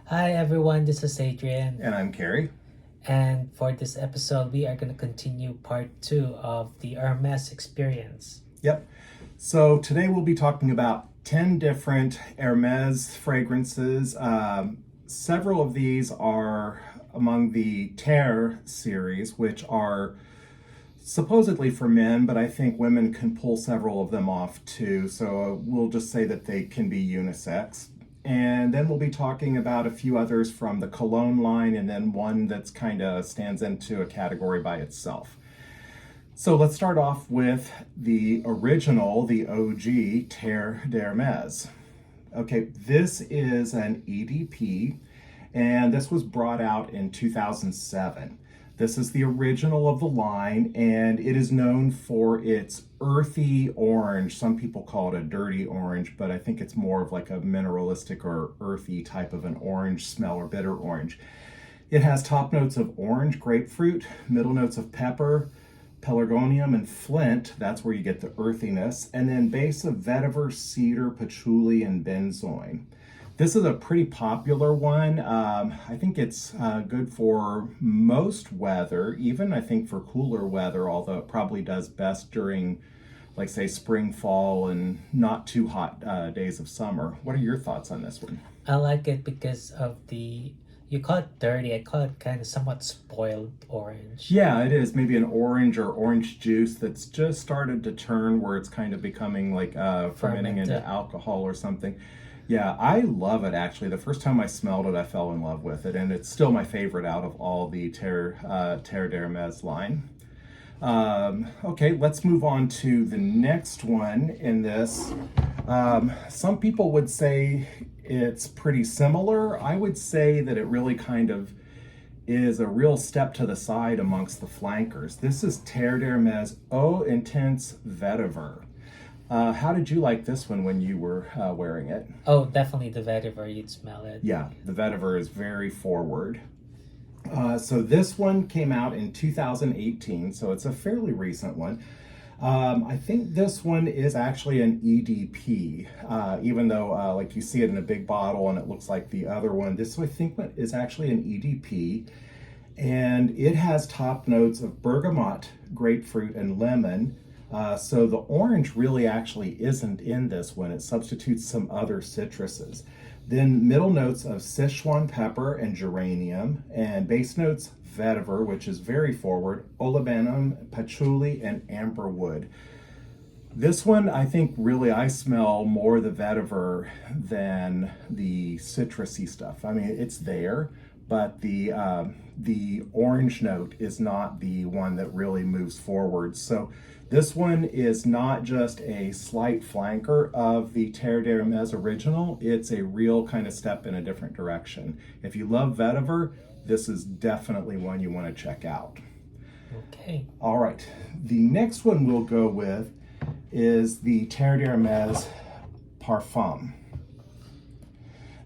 Hi everyone, this is Adrian, And I'm Carrie. and for this episode, we are going to continue part two of the Hermes Experience. Yep. So today we'll be talking about 10 different Hermes fragrances. Several of these are among the Terre series, which are supposedly for men, but I think women can pull several of them off too. So we'll just say that they can be unisex. And then we'll be talking about a few others from the cologne line, and then one that's kind of stands into a category by itself. So let's start off with the original, the OG Terre d'Hermes. Okay, this is an EDP, and this was brought out in 2007. This is the original of the line, and it is known for its earthy orange. Some people call it a dirty orange, but I think it's more of like a mineralistic or earthy type of an orange smell, or bitter orange. It has top notes of orange, grapefruit, middle notes of pepper, pelargonium, and flint. That's where you get the earthiness. And then base of vetiver, cedar, patchouli, and benzoin. This is a pretty popular one. I think it's good for most weather, even I think for cooler weather, although it probably does best during, like, say, spring, fall, and not too hot days of summer. What are your thoughts on this one? I like it because of you call it dirty, I call it kind of somewhat spoiled orange. Yeah, it is. Maybe an orange or orange juice that's just started to turn where it's kind of becoming like fermenting into alcohol or something. Yeah, I love it actually. The first time I smelled it, I fell in love with it, and it's still my favorite out of all the Terre d'Hermes line. Okay, let's move on to the next one in this. Some people would say it's pretty similar. I would say that it really kind of is a real step to the side amongst the flankers. This is Terre d'Hermes Eau Intense Vetiver. How did you like this one when you were wearing it? Oh, definitely the vetiver, you'd smell it. Yeah, the vetiver is very forward. So this one came out in 2018, so it's a fairly recent one. I think this one is actually an EDP, even though like you see it in a big bottle and it looks like the other one. This I think is actually an EDP, and it has top notes of bergamot, grapefruit, and lemon. So the orange really actually isn't in this one. It substitutes some other citruses. Then middle notes of Sichuan pepper and geranium, and base notes vetiver, which is very forward, olibanum, patchouli, and amberwood. This one, I think really I smell more the vetiver than the citrusy stuff. I mean, it's there, but the orange note is not the one that really moves forward. So this one is not just a slight flanker of the Terre d'Hermes original, it's a real kind of step in a different direction. If you love vetiver, this is definitely one you want to check out. Okay. All right, the next one we'll go with is the Terre d'Hermes Parfum.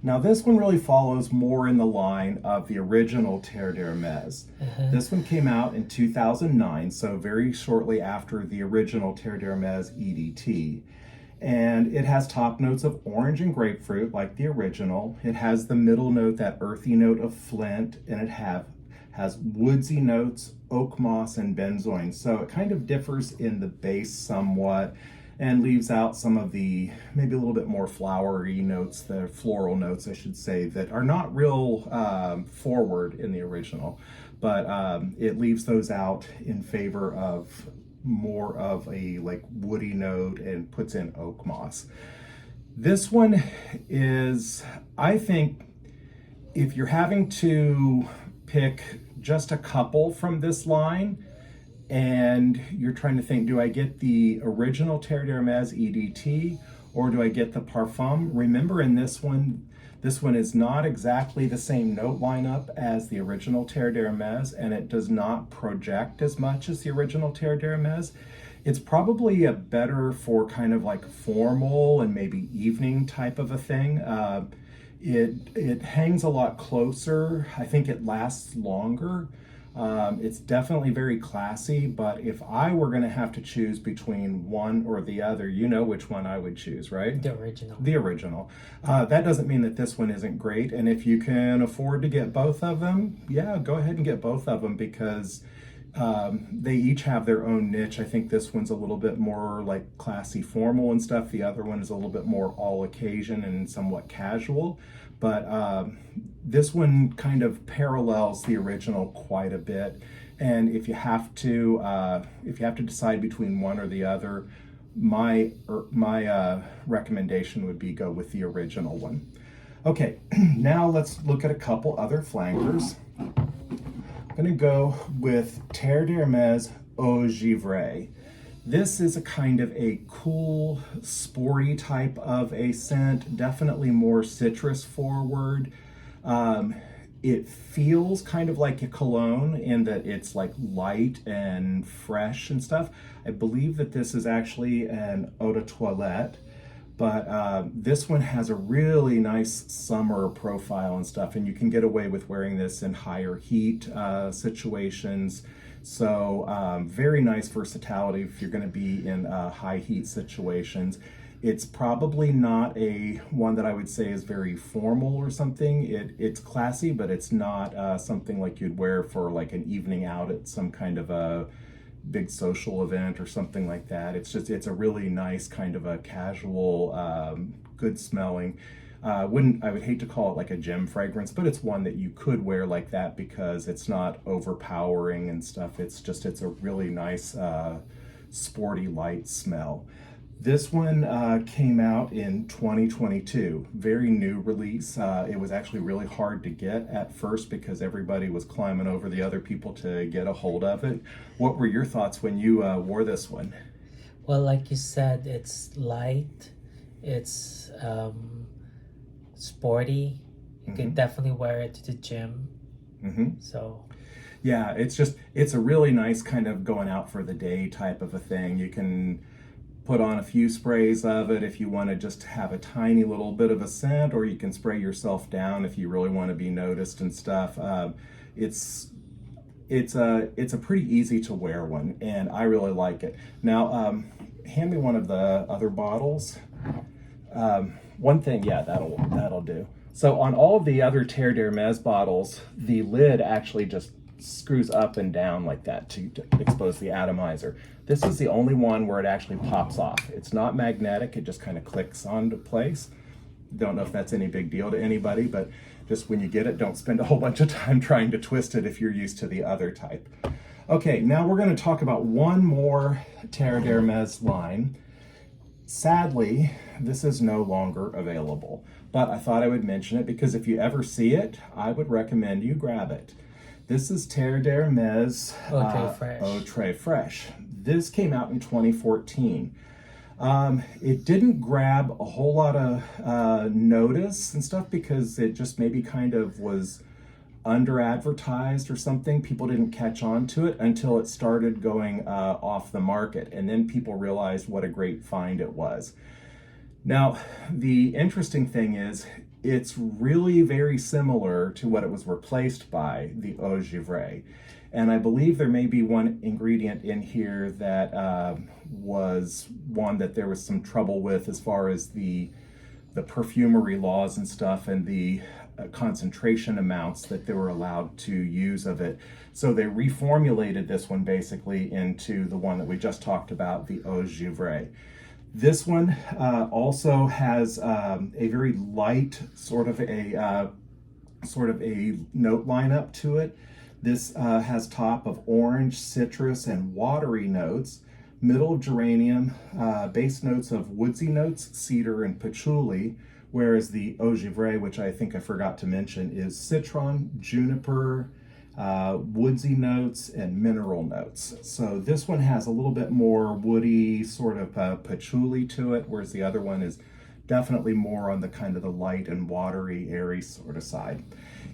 Now this one really follows more in the line of the original Terre d'Hermes. This one came out in 2009, so very shortly after the original Terre d'Hermes EDT. And it has top notes of orange and grapefruit like the original. It has the middle note, that earthy note of flint, and it has woodsy notes, oak moss, and benzoin. So it kind of differs in the base somewhat, and leaves out some of the maybe a little bit more flowery notes, the floral notes, I should say, that are not real forward in the original, but it leaves those out in favor of more of a like woody note and puts in oak moss. This one is, I think, if you're having to pick just a couple from this line, and you're trying to think, do I get the original Terre d'Hermes EDT or do I get the Parfum? Remember, in this one is not exactly the same note lineup as the original Terre d'Hermes, and it does not project as much as the original Terre d'Hermes. It's probably a better for kind of like formal and maybe evening type of a thing. It hangs a lot closer. I think it lasts longer. It's definitely very classy, but if I were going to have to choose between one or the other, you know which one I would choose, right? The original. The original. That doesn't mean that this one isn't great, and if you can afford to get both of them, yeah, go ahead and get both of them, because they each have their own niche. I think this one's a little bit more like classy formal and stuff. The other one is a little bit more all occasion and somewhat casual. But this one kind of parallels the original quite a bit. And if you have to decide between one or the other, my recommendation would be go with the original one. Okay, now let's look at a couple other flankers. I'm going to go with Terre d'Hermes Eau Givree. This is a kind of a cool, sporty type of a scent, definitely more citrus forward. It feels kind of like a cologne in that it's like light and fresh and stuff. I believe that this is actually an eau de toilette, but this one has a really nice summer profile and stuff, and you can get away with wearing this in higher heat situations. So very nice versatility if you're going to be in high heat situations. It's probably not a one that I would say is very formal or something. It's classy, but it's not something like you'd wear for like an evening out at some kind of a big social event or something like that. It's a really nice kind of a casual, good smelling. I would hate to call it like a gym fragrance, but it's one that you could wear like that because it's not overpowering and stuff. It's a really nice, sporty, light smell. This one came out in 2022, very new release. It was actually really hard to get at first because everybody was climbing over the other people to get a hold of it. What were your thoughts when you wore this one? Well, like you said, it's light, it's sporty. You can definitely wear it to the gym. So yeah, it's a really nice kind of going out for the day type of a thing. You can put on a few sprays of it if you want to just have a tiny little bit of a scent, or you can spray yourself down if you really want to be noticed and stuff. It's a pretty easy to wear one, and I really like it. Now, hand me one of the other bottles. One thing, yeah, that'll do. So on all of the other Terre d'Hermes bottles, the lid actually just screws up and down like that to expose the atomizer. This is the only one where it actually pops off. It's not magnetic, it just kind of clicks onto place. Don't know if that's any big deal to anybody, but just when you get it, don't spend a whole bunch of time trying to twist it if you're used to the other type. Okay, now we're going to talk about one more Terre d'Hermes line. Sadly, this is no longer available, but I thought I would mention it because if you ever see it, I would recommend you grab it. This is Terre d'Hermes Eau Tres Fraiche. This came out in 2014. It didn't grab a whole lot of notice and stuff because it just maybe kind of was under advertised or something. People didn't catch on to it until it started going off the market, and then people realized what a great find it was. Now, the interesting thing is it's really very similar to what it was replaced by, the Eau Givree. And I believe there may be one ingredient in here that was one that there was some trouble with as far as the perfumery laws and stuff, and the concentration amounts that they were allowed to use of it. So they reformulated this one basically into the one that we just talked about, the Eau Givree. This one also has a very light sort of a note lineup to it. This has top of orange, citrus, and watery notes, middle of geranium, base notes of woodsy notes, cedar, and patchouli, whereas the Eau Givree, which I think I forgot to mention, is citron, juniper, woodsy notes, and mineral notes. So this one has a little bit more woody sort of patchouli to it, whereas the other one is definitely more on the kind of the light and watery, airy sort of side.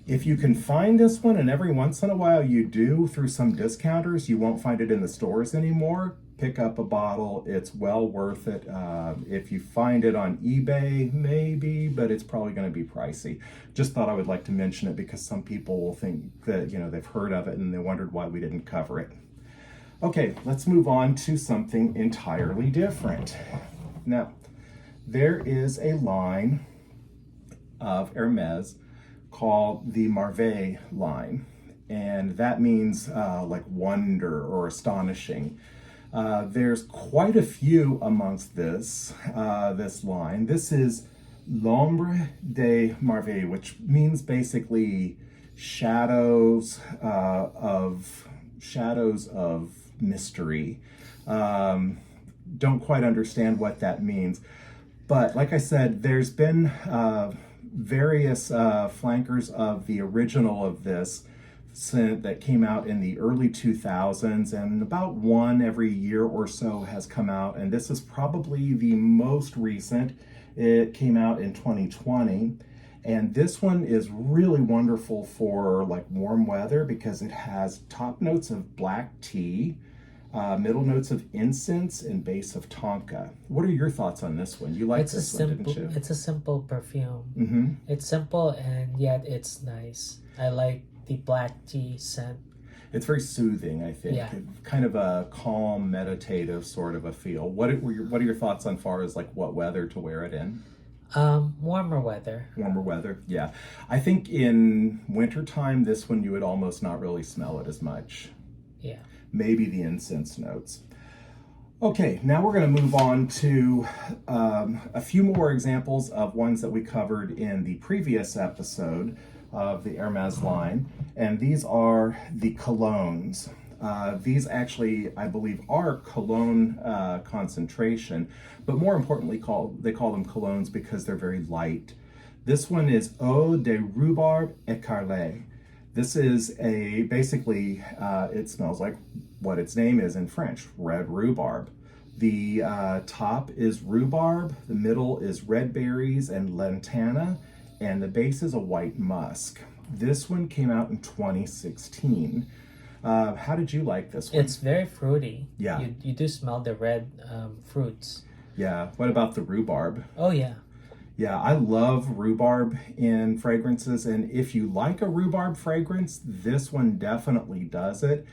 If you can find this one, and every once in a while you do through some discounters, you won't find it in the stores anymore, pick up a bottle. It's well worth it. If you find it on eBay, maybe, but it's probably going to be pricey. Just thought I would like to mention it because some people will think that, they've heard of it and they wondered why we didn't cover it. Okay, let's move on to something entirely different. Now, there is a line of Hermes called the Merveilles line, and that means like wonder or astonishing. There's quite a few amongst this line. This is L'Ombre des Merveilles, which means basically shadows of mystery. Don't quite understand what that means, but like I said, there's been various flankers of the original of this that came out in the early 2000s, and about one every year or so has come out, and this is probably the most recent. It came out in 2020, and this one is really wonderful for like warm weather because it has top notes of black tea, middle notes of incense, and base of tonka. What are your thoughts on this one? You like this one, didn't you? It's a simple perfume. Mm-hmm. It's simple and yet it's nice. I like the black tea scent. It's very soothing, I think. Yeah. Kind of a calm, meditative sort of a feel. What are your thoughts on far as like what weather to wear it in? Warmer weather. Warmer weather, yeah. I think in wintertime, this one you would almost not really smell it as much. Yeah. Maybe the incense notes. Okay, now we're going to move on to a few more examples of ones that we covered in the previous episode of the Hermes line, and these are the colognes. These actually, I believe, are cologne concentration, but more importantly, they call them colognes because they're very light. This one is Eau de Rhubarbe Ecarlate. This is basically, it smells like what its name is in French, red rhubarb. The top is rhubarb, the middle is red berries and lantana, and the base is a white musk. This one came out in 2016. How did you like this one? It's very fruity. Yeah. You do smell the red fruits. Yeah. What about the rhubarb? Oh, yeah. Yeah, I love rhubarb in fragrances, and if you like a rhubarb fragrance, this one definitely does it.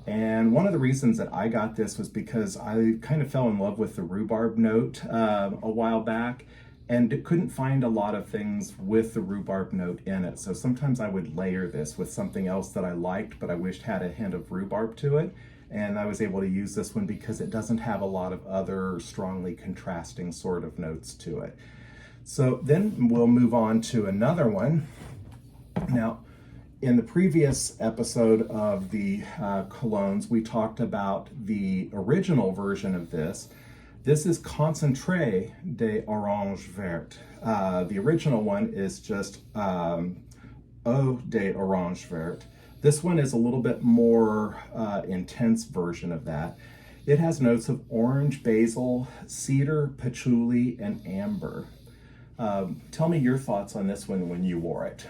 And one of the reasons that I got this was because I kind of fell in love with the rhubarb note a while back, and couldn't find a lot of things with the rhubarb note in it. So sometimes I would layer this with something else that I liked, but I wished had a hint of rhubarb to it. And I was able to use this one because it doesn't have a lot of other strongly contrasting sort of notes to it. So then we'll move on to another one. Now, in the previous episode of the colognes, we talked about the original version of this. This is Concentre de Orange Verte. The original one is just Eau de Orange Verte. This one is a little bit more intense version of that. It has notes of orange, basil, cedar, patchouli, and amber. Tell me your thoughts on this one when you wore it.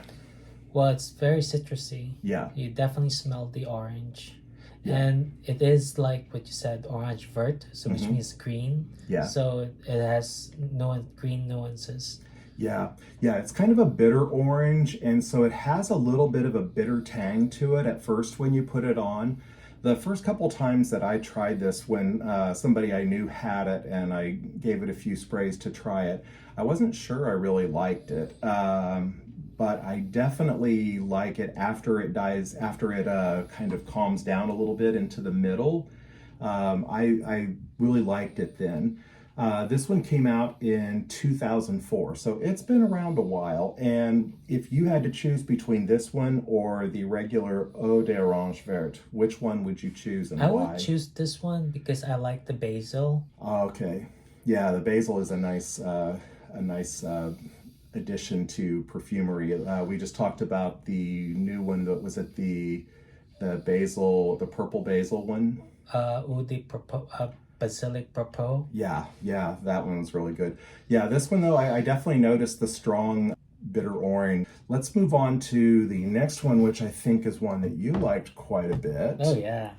Well, it's very citrusy. Yeah. You definitely smell the orange. Yeah. And it is like what you said, orange vert, so which means green. Yeah. So it has green nuances. Yeah, it's kind of a bitter orange, and so it has a little bit of a bitter tang to it at first when you put it on. The first couple times that I tried this, when somebody I knew had it and I gave it a few sprays to try it, I wasn't sure I really liked it. But I definitely like it after it kind of calms down a little bit into the middle. I really liked it then. This one came out in 2004, so it's been around a while. And if you had to choose between this one or the regular Eau d'Orange Verte, which one would you choose and why? I would choose this one because I like the basil. Okay, yeah, the basil is a nice addition to perfumery. We just talked about the new one that was at the purple basil one. Basilic purple. Yeah, that one's really good. Yeah, this one though, I definitely noticed the strong bitter orange. Let's move on to the next one, which I think is one that you liked quite a bit. Oh yeah.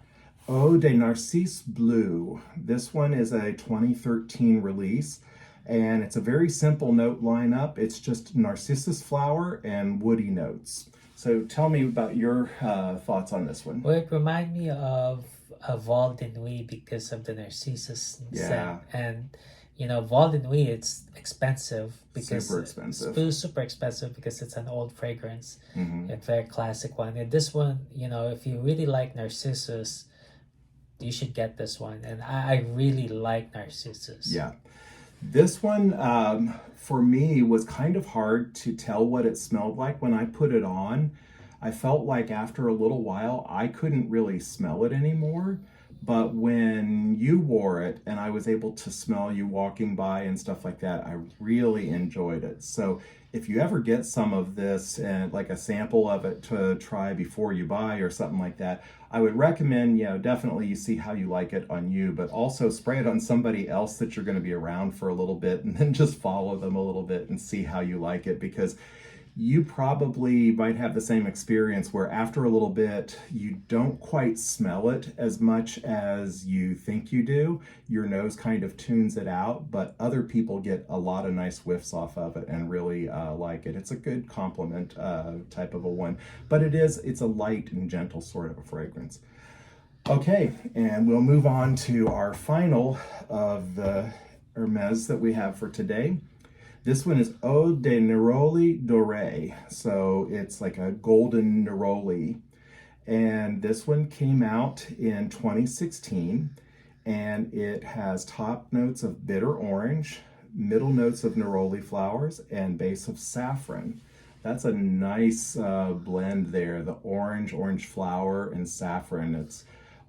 Eau de Narcisse Bleu. This one is a 2013 release, and it's a very simple note lineup. It's just narcissus flower and woody notes. So tell me about your thoughts on this one. Well, it reminds me of a Val de Nuit because of the narcissus scent. And Val de Nuit, it's expensive because Super expensive. It's super expensive because it's an old fragrance, Mm-hmm. a very classic one. And this one, if you really like narcissus, you should get this one. And I really like narcissus. Yeah. This one, for me, was kind of hard to tell what it smelled like when I put it on. I felt like after a little while, I couldn't really smell it anymore. But when you wore it and I was able to smell you walking by and stuff like that, I really enjoyed it. So if you ever get some of this and like a sample of it to try before you buy or something like that, I would recommend, definitely you see how you like it on you, but also spray it on somebody else that you're going to be around for a little bit, and then just follow them a little bit and see how you like it, because you probably might have the same experience where after a little bit, you don't quite smell it as much as you think you do. Your nose kind of tunes it out, but other people get a lot of nice whiffs off of it and really like it. It's a good compliment type of a one, but it's a light and gentle sort of a fragrance. Okay, and we'll move on to our final of the Hermes that we have for today. This one is Eau de Neroli Dore, so it's like a golden neroli. And this one came out in 2016, and it has top notes of bitter orange, middle notes of neroli flowers, and base of saffron. That's a nice blend there, the orange flower, and saffron. It's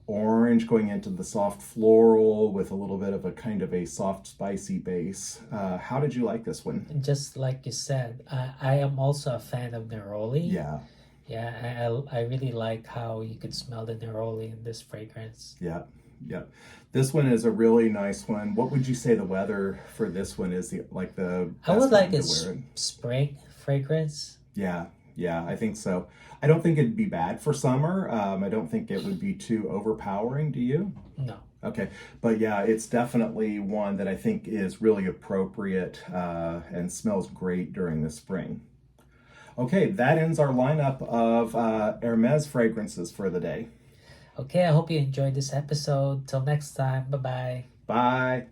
orange going into the soft floral with a little bit of a kind of a soft spicy base. How did you like this one? Just like you said, I am also a fan of neroli. Yeah. Yeah, I really like how you could smell the neroli in this fragrance. Yeah. This one is a really nice one. What would you say the weather for this one is? I would like a spring fragrance. Yeah, I think so. I don't think it'd be bad for summer. I don't think it would be too overpowering. Do you? No. Okay, but yeah, it's definitely one that I think is really appropriate and smells great during the spring. Okay, that ends our lineup of Hermes fragrances for the day. Okay, I hope you enjoyed this episode. Till next time, bye-bye. Bye.